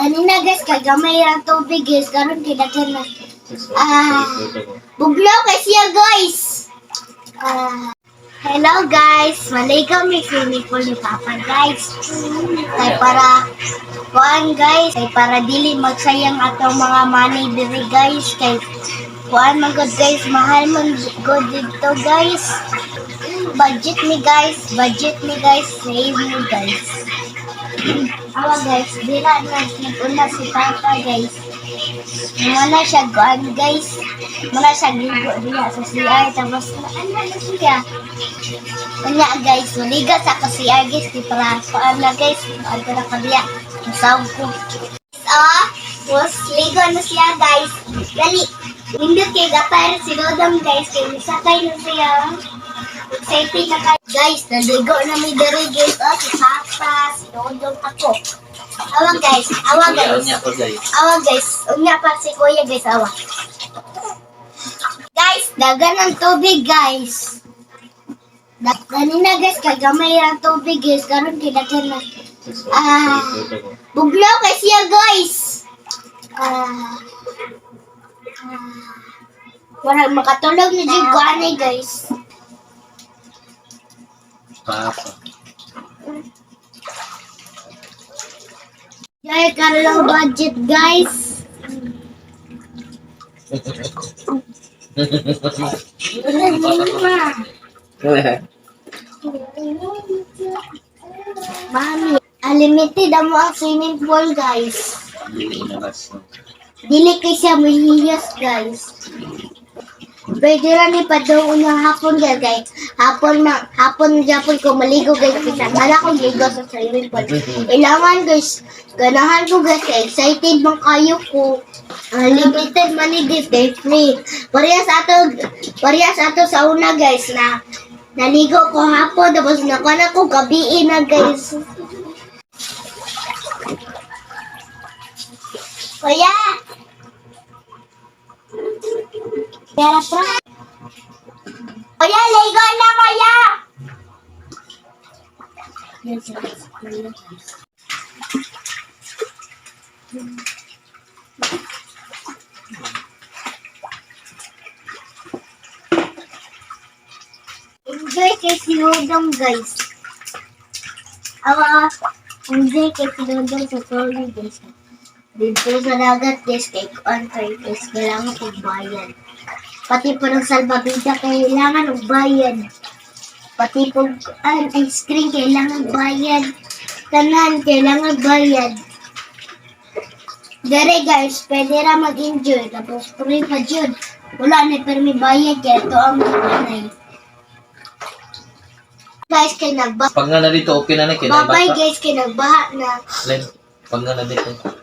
Kanina guys, kagamay ang tubig guys. Karon kinagan na. Buglo kay siya guys. Hello guys. Maligaw may swimming pool ni Papa guys. Kay para kuan guys. Kay para dili magsayang atong mga money diri guys. Kay kuan man gud guys. Mahal man gud dito guys. Budget me guys. Save me guys. Awa guys, dila na naguna si Papa guys. Muna siya kuan guys. Muna siya gigo diha sa CR tapos ano na siya. Kanya guys, maliga sa ka CR guys di para kuan na guys. Ano na ka diha. Masawag ko. Was ligo na siya guys. Dali. Hindi kay gapar si Dodong guys kay misakay na siya. Safety na kayo. Guys, naligo na may dere guys. Si Papa, si Dodong, ako. Awa guys. Awa guys. Unya pa si Kuya guys. Awa. Guys, dagan ng tubig guys. Kanina guys, kagamay ang tubig guys. Karon kinagan na. Buglo kay siya guys. Wala makatulog na dyan kuanay guys. Papa. Jay, karang budget guys. Mami, unlimited mo ang swimming pool guys. Dili kay siya mahiyas guys. Pwede lang ipadong unyang hapon guys. Hapon Japon ko maligo guys. Kita mala ko ligo sa swimming pool. Ilangan guys. Ganahan ko guys. Excited man kayo ko. Limited money this day free. Parehas ato sa una guys na naligo ko hapon. Tapos nakuha ko gabi na guys. Kuya! Pera pra. Kuya, ligo na kuya! Enjoy kay sinudong guys. Enjoy kay sinudong sa sorry guys. Dito sa dagat guys, kay on fire guys, kailangan pagbayan. Pati po ng salbabida, kailangan magbayan. Pati po ice cream, kailangan bayad. Tanan, kailangan bayad. Dere guys, pwede ra mag-enjoy. Tapos free pa dyan. Wala na pero may bayad, kaya ito ang nanay. Guys, kay nagbaha. Pag nga na dito, okay na na. Bye-bye guys, kay nagbaha na. Len, pag nga na dito.